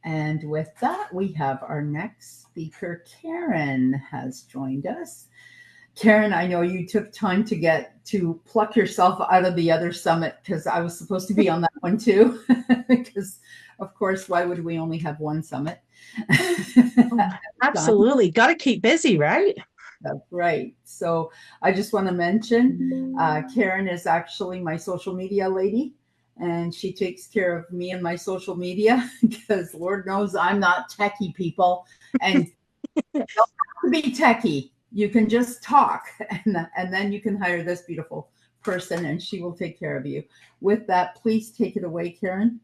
And with that, we have our next speaker, Karen, has joined us. Karen, I know you took time to get to pluck yourself out of the other summit because I was supposed to be on that one too. Because, of course, why would we only have one summit? Oh, absolutely. Got to keep busy, right? That's right. So I just want to mention Karen is actually my social media lady, and she takes care of me and my social media because Lord knows I'm not techie people. And to be techie. You can just talk, and then you can hire this beautiful person, and she will take care of you. With that, please take it away, Karen.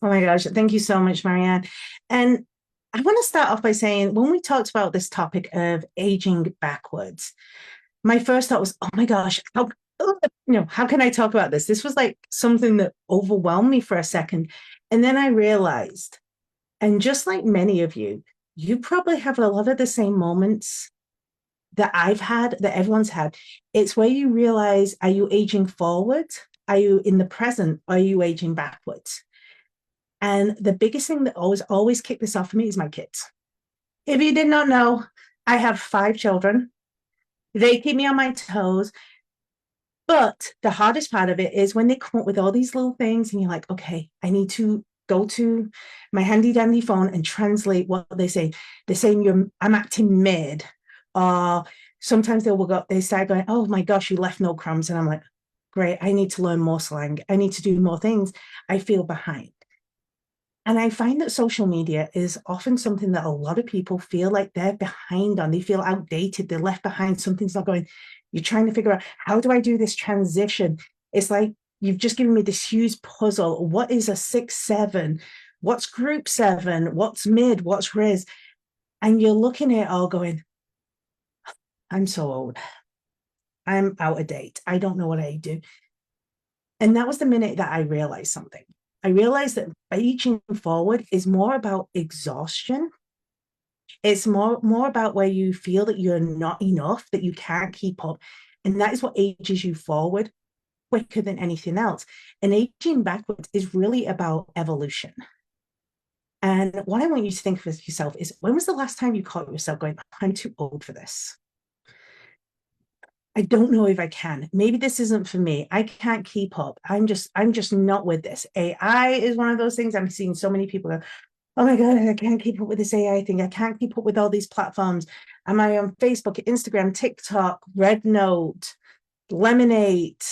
Oh my gosh. Thank you so much, Marianne. And I want to start off by saying when we talked about this topic of aging backwards, my first thought was, oh my gosh, how can I talk about this? This was like something that overwhelmed me for a second. And then I realized, and just like many of you probably have a lot of the same moments that I've had, that everyone's had. It's where you realize, are you aging forward? Are you in the present? Or are you aging backwards? And the biggest thing that always kicked this off for me is my kids. If you did not know, I have 5 children. They keep me on my toes. But the hardest part of it is when they come up with all these little things, and you're like, okay, I need to go to my handy dandy phone and translate what they say. They're saying I'm acting mid, or sometimes they start going, oh my gosh, you left no crumbs, and I'm like, great, I need to learn more slang. I need to do more things. I feel behind. And I find that social media is often something that a lot of people feel like they're behind on. They feel outdated. They're left behind. Something's not going. You're trying to figure out, how do I do this transition? It's like you've just given me this huge puzzle. What is a 6-7? What's group 7? What's mid? What's res? And you're looking at it all going, I'm so old. I'm out of date. I don't know what I do. And that was the minute that I realized something. I realized that aging forward is more about exhaustion. It's more about where you feel that you're not enough, that you can't keep up. And that is what ages you forward quicker than anything else. And aging backwards is really about evolution. And what I want you to think of yourself is, when was the last time you caught yourself going, I'm too old for this? I don't know if I can. Maybe this isn't for me. I can't keep up. I'm just not with this. AI is one of those things. I'm seeing so many people go, oh my God, I can't keep up with this AI thing. I can't keep up with all these platforms. Am I on Facebook, Instagram, TikTok, Red Note, Lemonade,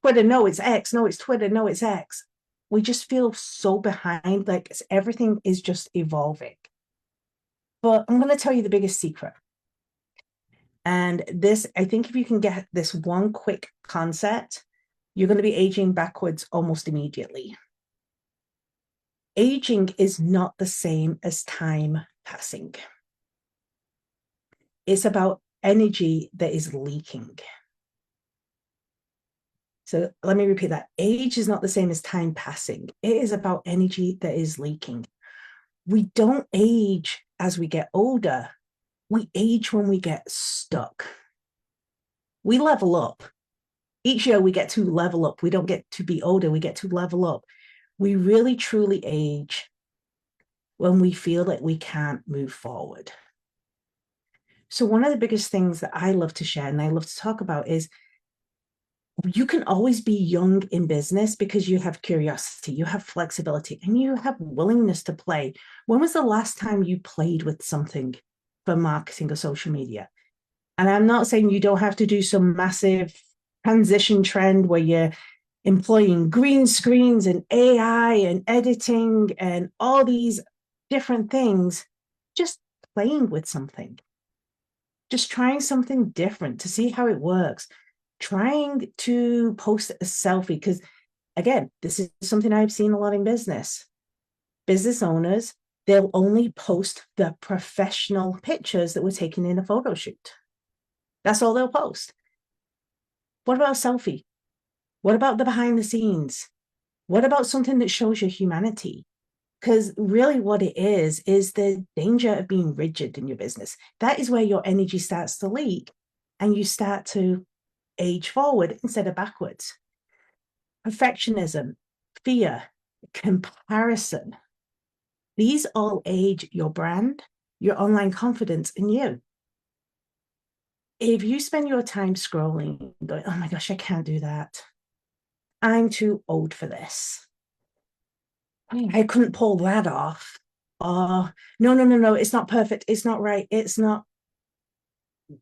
Twitter? No, it's X. No, it's Twitter. No, it's X. We just feel so behind, like everything is just evolving. But I'm going to tell you the biggest secret. And this, I think if you can get this one quick concept, you're going to be aging backwards almost immediately. Aging is not the same as time passing. It's about energy that is leaking. So let me repeat that. Age is not the same as time passing. It is about energy that is leaking. We don't age as we get older. We age when we get stuck. We level up. Each year we get to level up. We don't get to be older. We get to level up. We really truly age when we feel that we can't move forward. So one of the biggest things that I love to share and I love to talk about is, you can always be young in business because you have curiosity, you have flexibility, and you have willingness to play. When was the last time you played with something for marketing or social media? And I'm not saying you don't have to do some massive transition trend where you're employing green screens and AI and editing and all these different things. Just playing with something, just trying something different to see how it works, trying to post a selfie. Because again, this is something I've seen a lot in business owners, they'll only post the professional pictures that were taken in a photo shoot. That's all they'll post. What about a selfie? What about the behind the scenes? What about something that shows your humanity? Because really what it is the danger of being rigid in your business. That is where your energy starts to leak and you start to age forward instead of backwards. Perfectionism, fear, comparison. These all age your brand, your online confidence, and you. If you spend your time scrolling, going, oh my gosh, I can't do that. I'm too old for this. I couldn't pull that off. Oh, no, it's not perfect. It's not right. It's not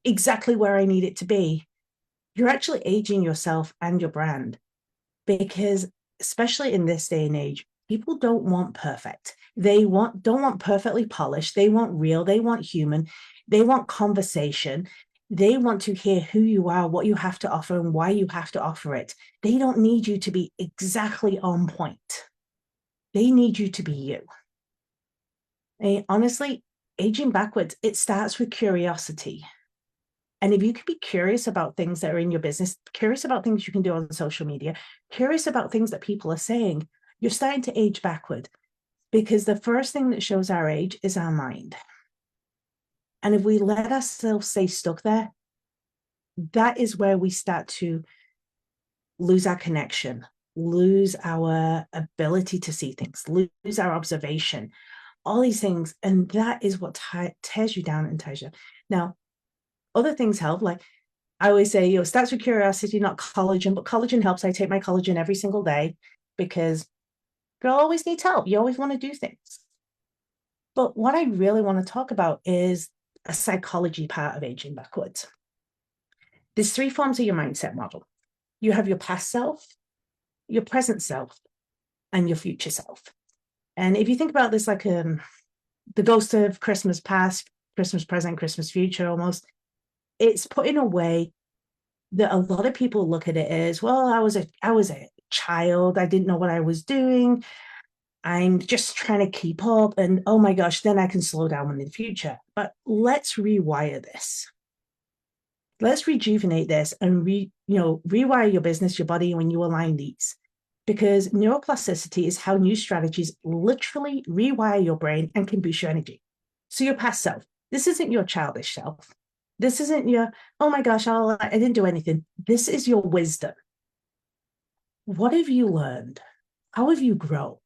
exactly where I need it to be. You're actually aging yourself and your brand, because especially in this day and age, people don't want perfect. They don't want perfectly polished. They want real. They want human. They want conversation. They want to hear who you are, what you have to offer, and why you have to offer it. They don't need you to be exactly on point. They need you to be you. And honestly, aging backwards, it starts with curiosity. And if you can be curious about things that are in your business, curious about things you can do on social media, curious about things that people are saying, you're starting to age backward, because the first thing that shows our age is our mind. And if we let ourselves stay stuck there, that is where we start to lose our connection, lose our ability to see things, lose our observation, all these things. And that is what tears you down and ties you. Now, other things help. Like I always say, it starts with curiosity, not collagen, but collagen helps. I take my collagen every single day because girl always needs help. You always want to do things. But what I really want to talk about is a psychology part of aging backwards. There's three forms of your mindset model. You have your past self, your present self, and your future self. And if you think about this like the ghost of Christmas past, Christmas present, Christmas future almost, it's put in a way that a lot of people look at it as, well, I was a child. I didn't know what I was doing. I'm just trying to keep up. And oh my gosh, then I can slow down in the future. But let's rewire this. Let's rejuvenate this and rewire your business, your body when you align these. Because neuroplasticity is how new strategies literally rewire your brain and can boost your energy. So your past self, this isn't your childish self. This isn't your, oh my gosh, I didn't do anything. This is your wisdom. What have you learned? How have you grown?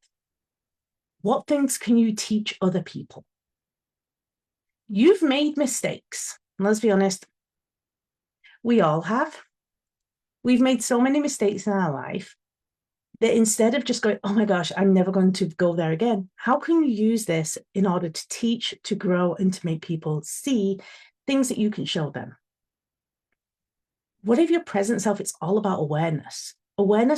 What things can you teach other people? You've made mistakes. Let's be honest. We all have. We've made so many mistakes in our life that instead of just going, oh my gosh, I'm never going to go there again, how can you use this in order to teach, to grow, and to make people see things that you can show them? What if your present self, it's all about awareness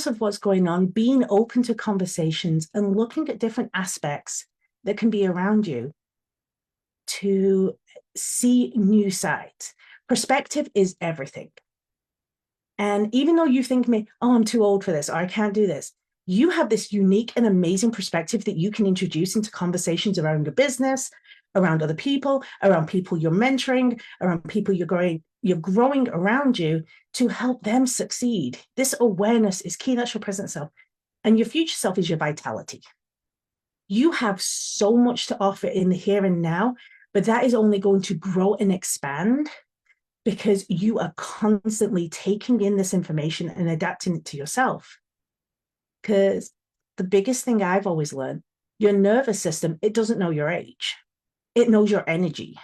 of what's going on, being open to conversations and looking at different aspects that can be around you to see new sides. Perspective is everything. And even though you think, oh, I'm too old for this, or I can't do this, you have this unique and amazing perspective that you can introduce into conversations around your business, around other people, around people you're mentoring, around people you're growing around you to help them succeed. This awareness is key. That's your present self. And your future self is your vitality. You have so much to offer in the here and now, but that is only going to grow and expand because you are constantly taking in this information and adapting it to yourself. Because the biggest thing I've always learned, your nervous system, it doesn't know your age. It knows your energy.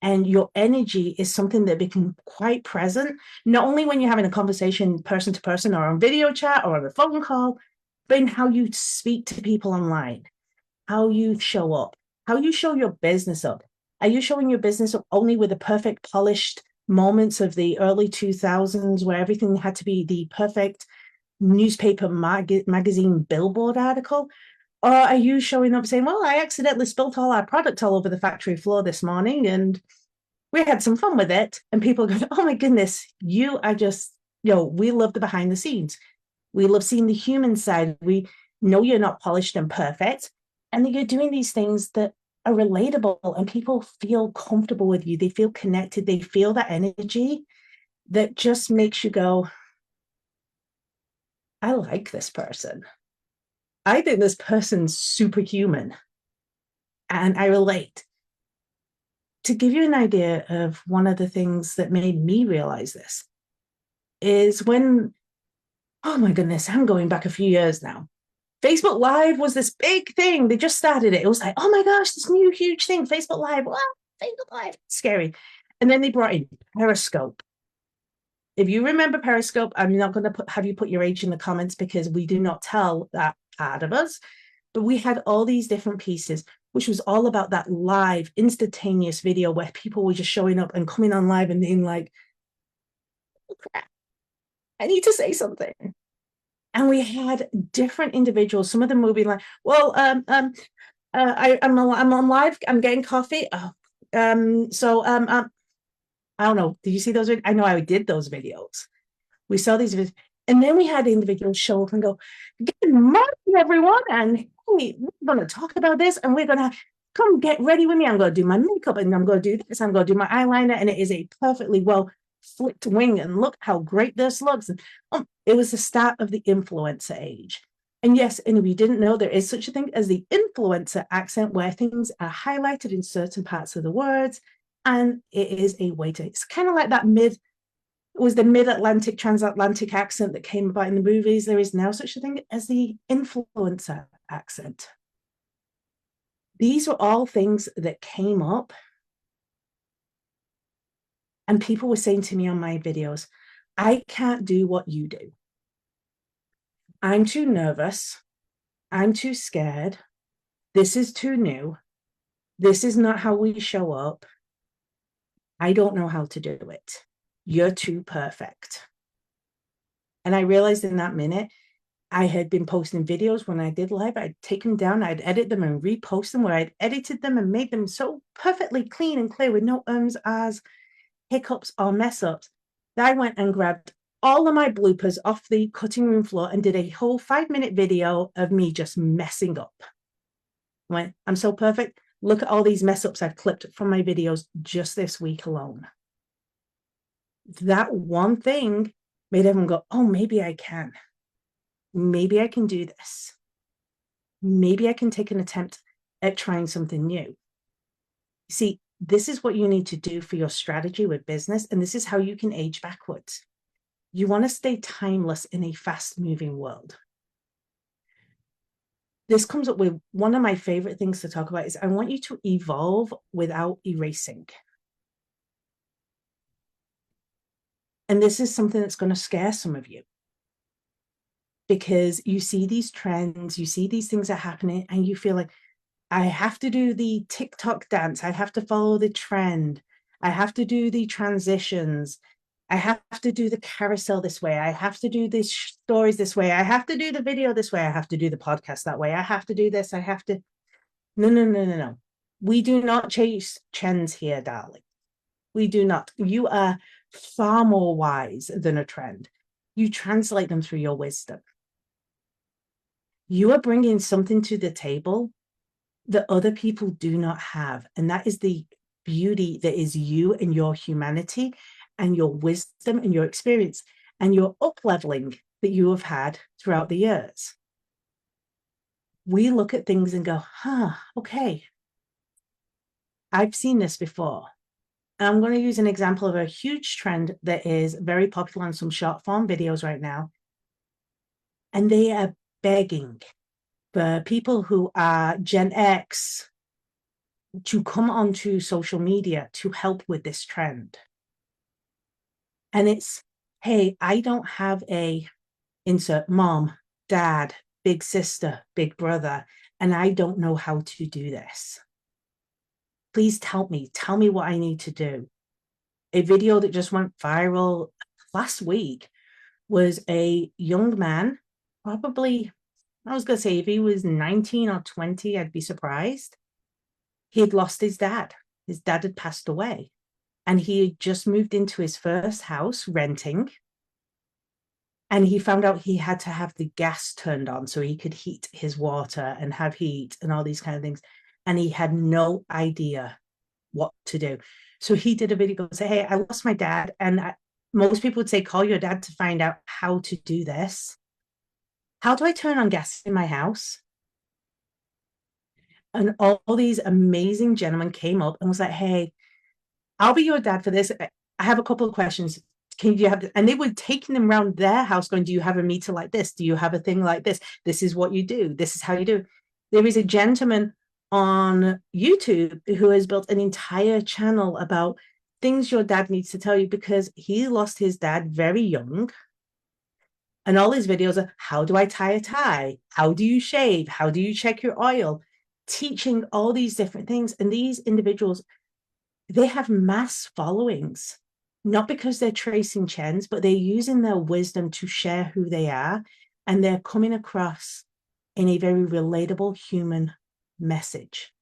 And your energy is something that becomes quite present, not only when you're having a conversation person to person or on video chat or on a phone call, but in how you speak to people online, how you show up, how you show your business up. Are you showing your business up only with the perfect polished moments of the early 2000s where everything had to be the perfect newspaper magazine billboard article? Or are you showing up saying, well, I accidentally spilt all our product all over the factory floor this morning and we had some fun with it. And people go, oh my goodness, you are just, we love the behind the scenes. We love seeing the human side. We know you're not polished and perfect. And that you're doing these things that are relatable and people feel comfortable with you. They feel connected. They feel that energy that just makes you go, I like this person. I think this person's superhuman and I relate. To give you an idea of one of the things that made me realize this is when, oh my goodness, I'm going back a few years now. Facebook Live was this big thing. They just started it. It was like, oh my gosh, this new huge thing, Facebook Live. Wow, Facebook Live. Scary. And then they brought in Periscope. If you remember Periscope, I'm not going to have you put your age in the comments because we do not tell that part of us. But we had all these different pieces, which was all about that live, instantaneous video where people were just showing up and coming on live and being like, oh, crap, I need to say something. And we had different individuals. Some of them would be like, well, I'm on live. I'm getting coffee. I don't know. Did you see those? I know I did those videos. We saw these videos. And then we had individuals show up and go, good morning, everyone. And hey, we're going to talk about this and we're going to come get ready with me. I'm going to do my makeup and I'm going to do this. I'm going to do my eyeliner. And it is a perfectly well flicked wing. And look how great this looks. And it was the start of the influencer age. And yes, and if you didn't know, there is such a thing as the influencer accent where things are highlighted in certain parts of the words. And it is a way to, it's kind of like that the mid-Atlantic, transatlantic accent that came about in the movies. There is now such a thing as the influencer accent. These were all things that came up. And people were saying to me on my videos, I can't do what you do. I'm too nervous. I'm too scared. This is too new. This is not how we show up. I don't know how to do it. You're too perfect. And I realized in that minute, I had been posting videos when I did live. I'd take them down, I'd edit them and repost them where I'd edited them and made them so perfectly clean and clear with no ums, ahs, hiccups, or mess ups that I went and grabbed all of my bloopers off the cutting room floor and did a whole 5-minute video of me just messing up. I went, I'm so perfect. Look at all these mess ups I've clipped from my videos just this week alone. That one thing made everyone go, oh, maybe I can. Maybe I can do this. Maybe I can take an attempt at trying something new. See, this is what you need to do for your strategy with business, and this is how you can age backwards. You want to stay timeless in a fast-moving world. This comes up with one of my favorite things to talk about is I want you to evolve without erasing. And this is something that's going to scare some of you because you see these trends, you see these things are happening and you feel like, I have to do the TikTok dance. I have to follow the trend. I have to do the transitions. I have to do the carousel this way. I have to do these stories this way. I have to do the video this way. I have to do the podcast that way. I have to do this. I have to. No. We do not chase trends here, darling. We do not. You are far more wise than a trend. You translate them through your wisdom. You are bringing something to the table that other people do not have. And that is the beauty that is you and your humanity and your wisdom and your experience and your up-leveling that you have had throughout the years. We look at things and go, okay, I've seen this before. And I'm going to use an example of a huge trend that is very popular on some short form videos right now. And they are begging for people who are Gen X to come onto social media to help with this trend. And it's, hey, I don't have a insert mom, dad, big sister, big brother, and I don't know how to do this. Please tell me what I need to do. A video that just went viral last week was a young man, probably, I was going to say if he was 19 or 20, I'd be surprised. He had lost his dad. His dad had passed away. And he had just moved into his first house renting. And he found out he had to have the gas turned on so he could heat his water and have heat and all these kind of things. And he had no idea what to do. So he did a video and say, hey, I lost my dad. And most people would say, call your dad to find out how to do this. How do I turn on gas in my house? And all these amazing gentlemen came up and was like, hey, I'll be your dad for this. I have a couple of questions. can you have, and they were taking them around their house going, do you have a meter like this? Do you have a thing like this? This is what you do. This is how you do it. There is a gentleman on YouTube who has built an entire channel about things your dad needs to tell you, because he lost his dad very young. And all his videos are, how do I tie a tie? How do you shave? How do you check your oil? Teaching all these different things. And these individuals, they have mass followings, not because they're tracing trends, but they're using their wisdom to share who they are. And they're coming across in a very relatable human message.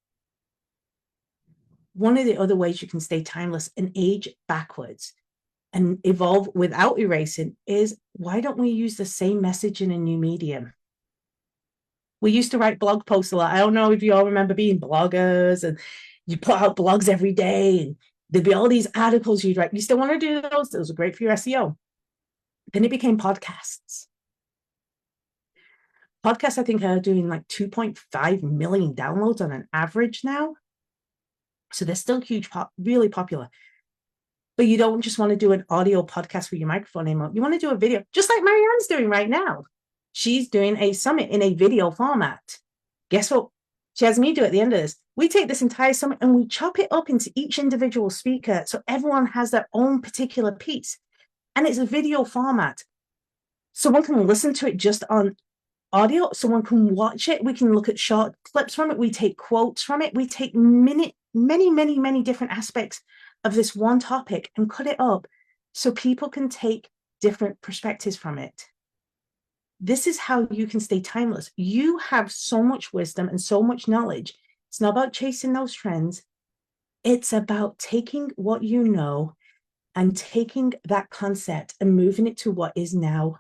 One of the other ways you can stay timeless and age backwards and evolve without erasing is, why don't we use the same message in a new medium? We used to write blog posts a lot. I don't know if you all remember being bloggers, and you put out blogs every day and there'd be all these articles you'd write. You still want to do those? Those are great for your SEO. Then it became podcasts. Podcasts, I think, are doing like 2.5 million downloads on an average now. So they're still huge, really popular. But you don't just want to do an audio podcast with your microphone anymore. You want to do a video, just like Marianne's doing right now. She's doing a summit in a video format. Guess what? She has me do at the end of this. We take this entire summit and we chop it up into each individual speaker, so everyone has their own particular piece. And it's a video format. Someone can listen to it just on audio. Someone can watch it. We can look at short clips from it. We take quotes from it. We take many different aspects of this one topic and cut it up so people can take different perspectives from it. This is how you can stay timeless. You have so much wisdom and so much knowledge. It's not about chasing those trends. It's about taking what you know and taking that concept and moving it to what is now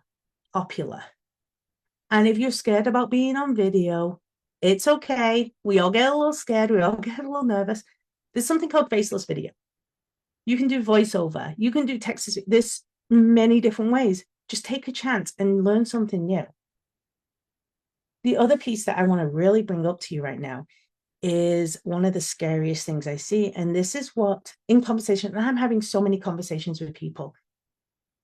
popular. And if you're scared about being on video, it's okay. We all get a little scared. We all get a little nervous. There's something called faceless video. You can do voiceover. You can do text. There's many different ways. Just take a chance and learn something new. The other piece that I want to really bring up to you right now is one of the scariest things I see. And this is what, in conversation, and I'm having so many conversations with people.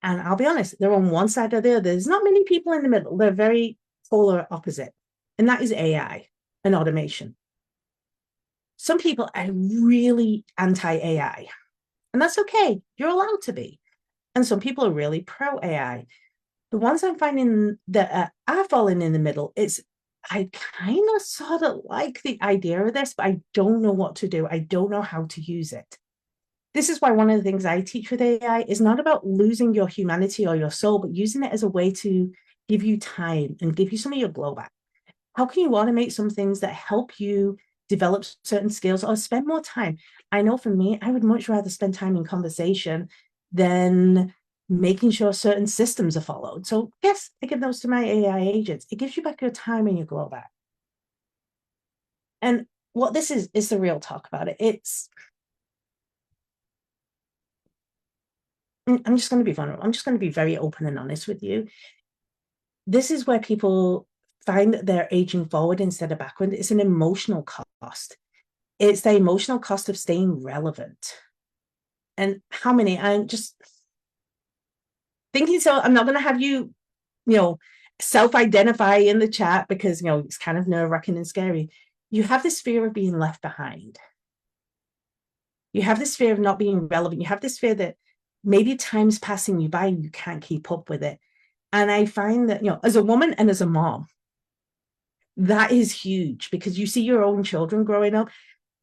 And I'll be honest, they're on one side or the other. There's not many people in the middle. They're very polar opposite. And that is AI and automation. Some people are really anti-AI. And that's okay. You're allowed to be. And some people are really pro-AI. The ones I'm finding that are falling in the middle, it's, I kind of sort of like the idea of this, but I don't know what to do. I don't know how to use it. This is why one of the things I teach with AI is not about losing your humanity or your soul, but using it as a way to give you time and give you some of your glow back. How can you automate some things that help you develop certain skills or spend more time? I know for me, I would much rather spend time in conversation than making sure certain systems are followed. So yes, I give those to my AI agents. It gives you back your time and your glow back. And what this is the real talk about it. I'm just going to be vulnerable. I'm just going to be very open and honest with you. This is where people find that they're aging forward instead of backward. It's an emotional cost. It's the emotional cost of staying relevant. And how many, I'm just thinking, so I'm not going to have you, self-identify in the chat because, it's kind of nerve-wracking and scary. You have this fear of being left behind. You have this fear of not being relevant. You have this fear that maybe time's passing you by and you can't keep up with it. And I find that, as a woman and as a mom, that is huge because you see your own children growing up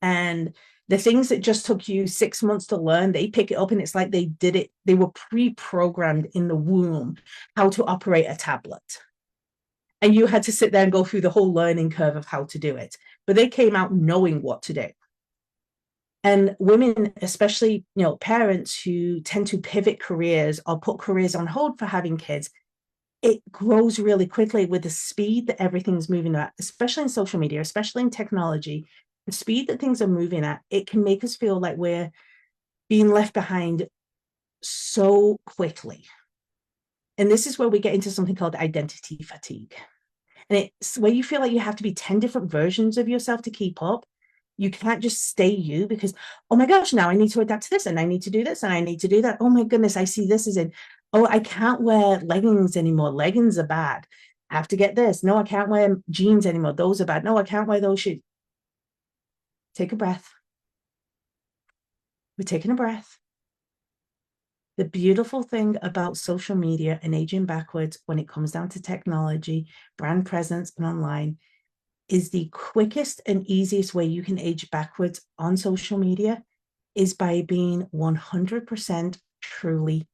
and the things that just took you 6 months to learn, they pick it up and it's like they did it. They were pre-programmed in the womb how to operate a tablet. And you had to sit there and go through the whole learning curve of how to do it. But they came out knowing what to do. And women, especially, parents who tend to pivot careers or put careers on hold for having kids, it grows really quickly with the speed that everything's moving at, especially in social media, especially in technology. The speed that things are moving at, it can make us feel like we're being left behind so quickly. And this is where we get into something called identity fatigue. And it's where you feel like you have to be 10 different versions of yourself to keep up. You can't just stay you because, oh my gosh, now I need to adapt to this and I need to do this and I need to do that. Oh my goodness, I see this is in, oh, I can't wear leggings anymore. Leggings are bad. I have to get this. No, I can't wear jeans anymore. Those are bad. No, I can't wear those shoes. Take a breath. We're taking a breath. The beautiful thing about social media and aging backwards when it comes down to technology, brand presence, and online is the quickest and easiest way you can age backwards on social media is by being 100% truly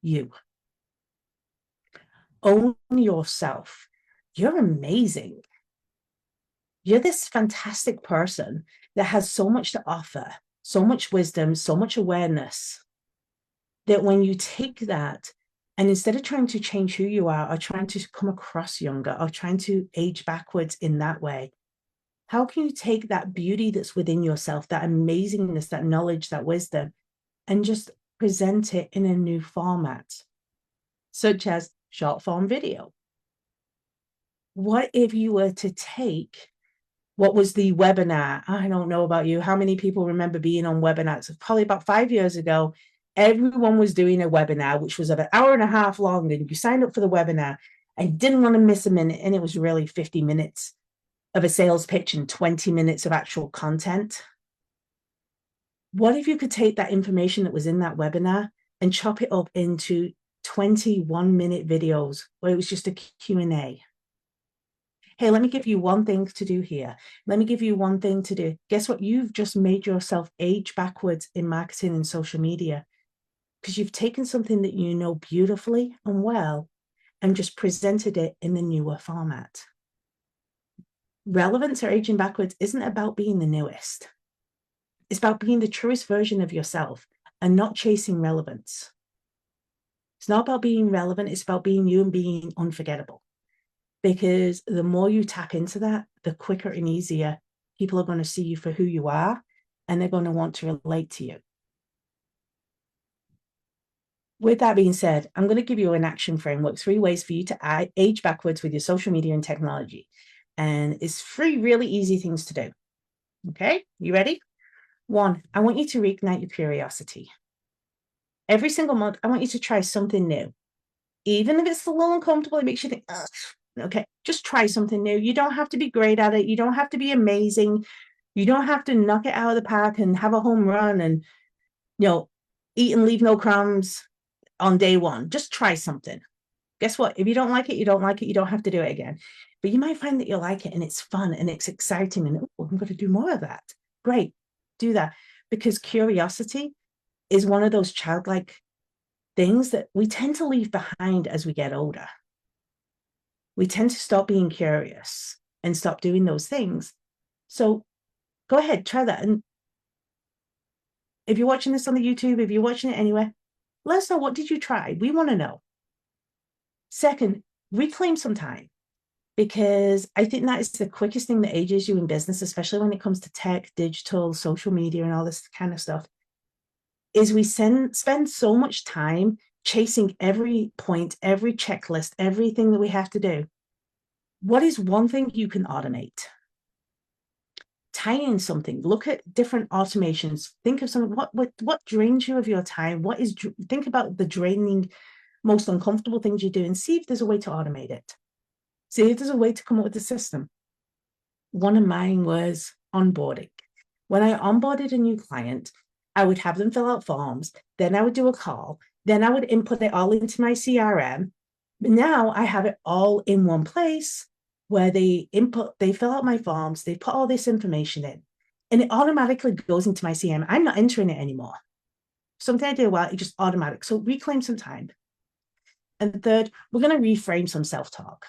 you. Own yourself. You're amazing. You're this fantastic person that has so much to offer, so much wisdom, so much awareness, that when you take that and instead of trying to change who you are or trying to come across younger or trying to age backwards in that way, how can you take that beauty that's within yourself, that amazingness, that knowledge, that wisdom, and just present it in a new format, such as short form video? What if you were to take what was the webinar? I don't know about you. How many people remember being on webinars? Probably about 5 years ago, everyone was doing a webinar, which was about an hour and a half long, and you signed up for the webinar and didn't want to miss a minute, and it was really 50 minutes of a sales pitch and 20 minutes of actual content. What if you could take that information that was in that webinar and chop it up into 21-minute videos where it was just a Q&A? Hey, let me give you one thing to do here. Let me give you one thing to do. Guess what? You've just made yourself age backwards in marketing and social media because you've taken something that you know beautifully and well and just presented it in the newer format. Relevance or aging backwards isn't about being the newest. It's about being the truest version of yourself and not chasing relevance. It's not about being relevant. It's about being you and being unforgettable. Because the more you tap into that, the quicker and easier people are going to see you for who you are, and they're going to want to relate to you. With that being said, I'm going to give you an action framework, 3 ways for you to age backwards with your social media and technology. And it's 3 really easy things to do. Okay, you ready? 1, I want you to reignite your curiosity. Every single month, I want you to try something new. Even if it's a little uncomfortable, it makes you think, ugh. Okay, just try something new. You don't have to be great at it. You don't have to be amazing. You don't have to knock it out of the park and have a home run and, eat and leave no crumbs on day 1. Just try something. Guess what? If you don't like it, you don't like it. You don't have to do it again. But you might find that you like it and it's fun and it's exciting and, oh, I'm going to do more of that. Great. Do that. Because curiosity is one of those childlike things that we tend to leave behind as we get older. We tend to stop being curious and stop doing those things. So go ahead, try that. And if you're watching this on the YouTube, if you're watching it anywhere, let us know, what did you try? We want to know. Second, reclaim some time, because I think that is the quickest thing that ages you in business, especially when it comes to tech, digital, social media, and all this kind of stuff, is we spend so much time chasing every point, every checklist, everything that we have to do. What is one thing you can automate? Tie in something. Look at different automations. Think of something. What drains you of your time? Think about the draining, most uncomfortable things you do and see if there's a way to automate it. See if there's a way to come up with a system. One of mine was onboarding. When I onboarded a new client, I would have them fill out forms. Then I would do a call. Then I would input it all into my CRM. Now I have it all in one place where they fill out my forms, they put all this information in, and it automatically goes into my CRM. I'm not entering it anymore. Something I did a while, it just automatic. So reclaim some time. And third, we're going to reframe some self-talk.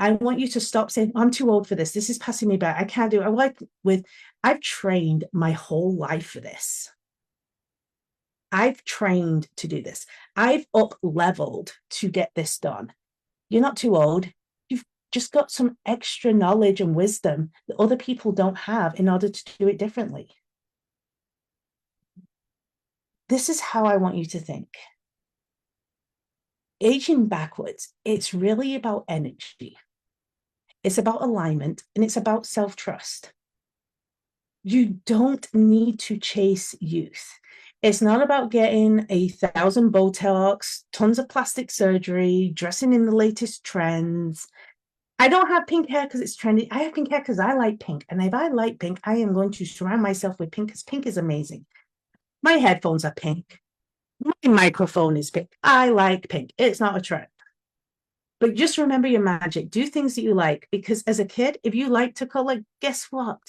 I want you to stop saying, I'm too old for this. This is passing me by. I can't do it. I've trained my whole life for this. I've trained to do this. I've up-leveled to get this done. You're not too old. You've just got some extra knowledge and wisdom that other people don't have in order to do it differently. This is how I want you to think. Aging backwards, it's really about energy. It's about alignment, and it's about self-trust. You don't need to chase youth. It's not about getting 1,000 Botox, tons of plastic surgery, dressing in the latest trends. I don't have pink hair because it's trendy. I have pink hair because I like pink. And if I like pink, I am going to surround myself with pink because pink is amazing. My headphones are pink. My microphone is pink. I like pink. It's not a trend. But just remember your magic. Do things that you like, because as a kid, if you like to color, guess what?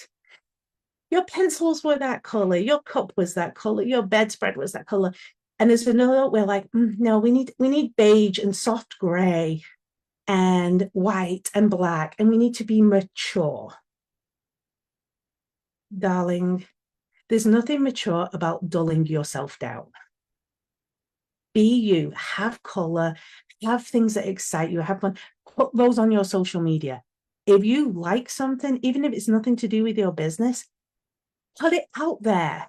Your pencils were that color, your cup was that color, your bedspread was that color. And as an adult, we're like, no, we need beige and soft gray and white and black, and we need to be mature. Darling, there's nothing mature about dulling yourself down. Be you, have color, have things that excite you, have fun, put those on your social media. If you like something, even if it's nothing to do with your business, put it out there.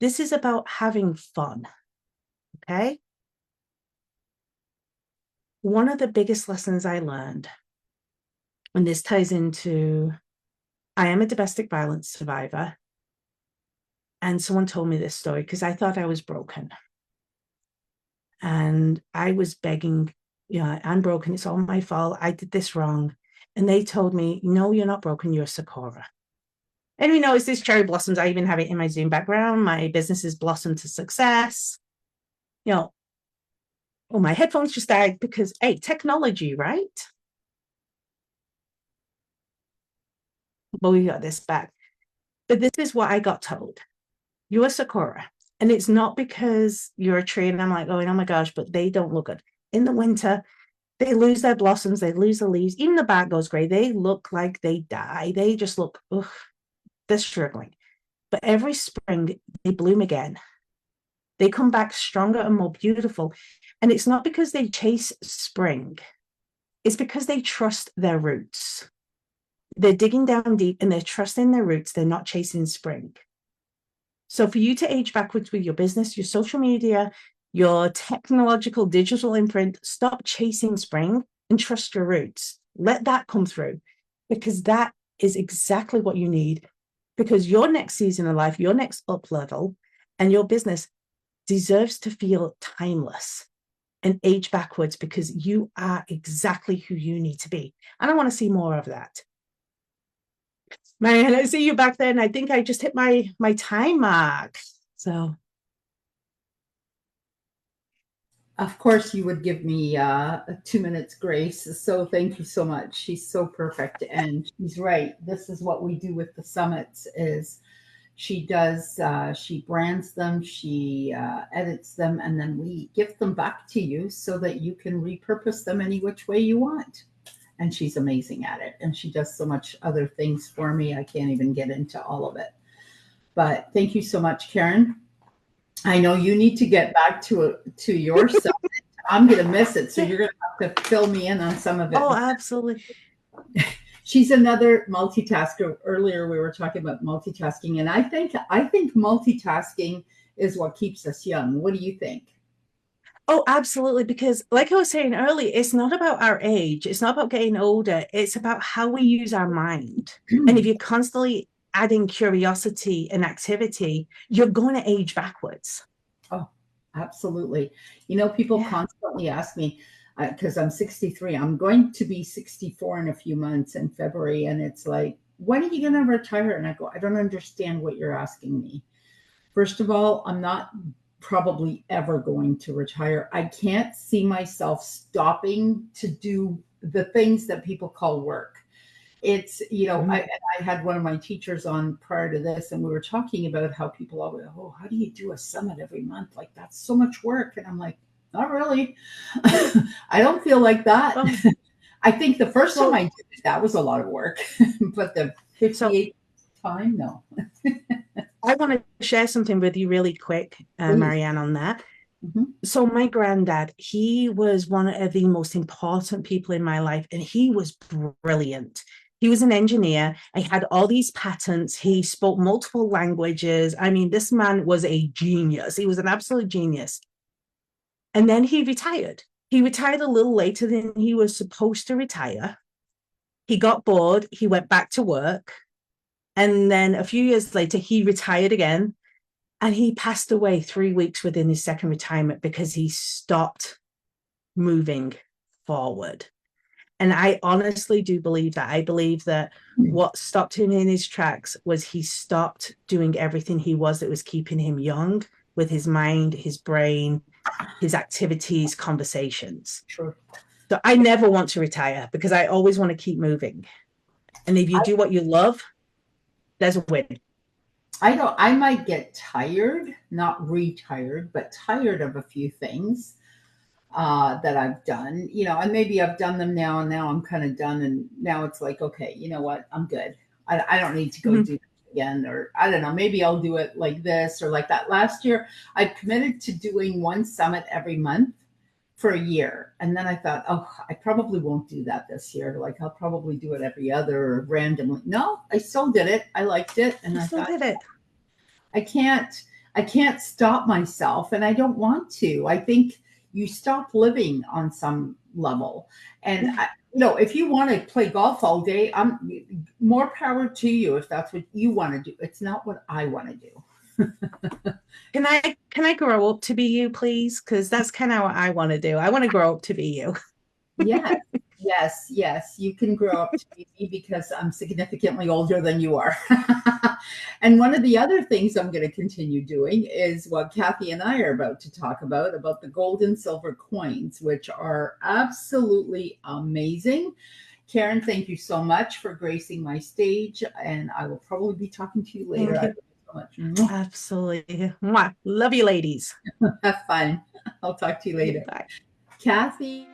This is about having fun, okay? One of the biggest lessons I learned, and this ties into, I am a domestic violence survivor, and someone told me this story because I thought I was broken. And I was begging, yeah, I'm broken. It's all my fault. I did this wrong. And they told me, no, you're not broken. You're Sakura. And we know it's this cherry blossoms. I even have it in my Zoom background. My business has blossomed to success. You know, oh, my headphones just died because, hey, technology, right? But we got this back. But this is what I got told. You're Sakura. And it's not because you're a tree and I'm like, oh my gosh, but they don't look good. In the winter, they lose their blossoms, they lose the leaves. Even the bark goes gray. They look like they die. They just look, ugh, they're struggling. But every spring, they bloom again. They come back stronger and more beautiful. And it's not because they chase spring. It's because they trust their roots. They're digging down deep and they're trusting their roots. They're not chasing spring. So for you to age backwards with your business, your social media, your technological digital imprint, stop chasing spring and trust your roots. Let that come through, because that is exactly what you need, because your next season of life, your next up level, and your business deserves to feel timeless and age backwards, because you are exactly who you need to be. And I want to see more of that. Marianne, I see you back there, and I think I just hit my time mark. So, Of course, you would give me 2 minutes grace. So thank you so much. She's so perfect, and she's right. This is what we do with the summits. Is she brands them, she edits them, and then we give them back to you so that you can repurpose them any which way you want. And she's amazing at it, and she does so much other things for me. I can't even get into all of it. But thank you so much, Karen. I know you need to get back to your summit. I'm going to miss it, so you're going to have to fill me in on some of it. Oh, absolutely. She's another multitasker. Earlier we were talking about multitasking, and I think multitasking is what keeps us young. What do you think? Oh, absolutely. Because, like I was saying earlier, it's not about our age, it's not about getting older, it's about how we use our mind. And if you're constantly adding curiosity and activity, you're going to age backwards. Oh, absolutely. People Yeah. constantly ask me, because I'm 63, I'm going to be 64 in a few months in February. And it's like, when are you going to retire? And I go, I don't understand what you're asking me. First of all, I'm not probably ever going to retire. I can't see myself stopping to do the things that people call work. It's, I had one of my teachers on prior to this, and we were talking about how people always, oh, how do you do a summit every month? Like, that's so much work. And I'm like, not really. I don't feel like that. Oh, I think the first time well, I did it, that was a lot of work, but the so 58th time, no. I want to share something with you really quick, Please. Marianne, on that. Mhm. So my granddad, he was one of the most important people in my life, and he was brilliant. He was an engineer. I had all these patents. He spoke multiple languages. I mean, this man was a genius. He was an absolute genius. And then he retired. He retired a little later than he was supposed to retire. He got bored. He went back to work. And then a few years later, he retired again, and he passed away 3 weeks within his second retirement because he stopped moving forward. And I honestly do believe that. I believe that what stopped him in his tracks was he stopped doing everything he was that was keeping him young, with his mind, his brain, his activities, conversations. Sure. So I never want to retire because I always want to keep moving. And if you do what you love, there's a win. I might get tired, not retired, but tired of a few things that I've done, and maybe I've done them now, and now I'm kind of done. And now it's like, okay, you know what? I'm good. I don't need to go Mhm. do that again, or I don't know, maybe I'll do it like this or like that. Last year, I committed to doing one summit every month for a year. And then I thought, oh, I probably won't do that this year. Like, I'll probably do it every other or randomly. No, I still did it. I liked it. And I I still thought, did it. I can't I can't stop myself, and I don't want to. I think you stop living on some level. And Yeah. if you want to play golf all day, I'm more power to you if that's what you want to do. It's not what I want to do. Can I grow up to be you, please? Because that's kind of what I want to do. I want to grow up to be you. Yes, yes, yes. You can grow up to be me because I'm significantly older than you are. And one of the other things I'm going to continue doing is what Kathy and I are about to talk about the gold and silver coins, which are absolutely amazing. Karen, thank you so much for gracing my stage, and I will probably be talking to you later. Thank I you. love you so much. Absolutely. Mwah. Love you, ladies. Have fun. I'll talk to you later. Bye. Kathy.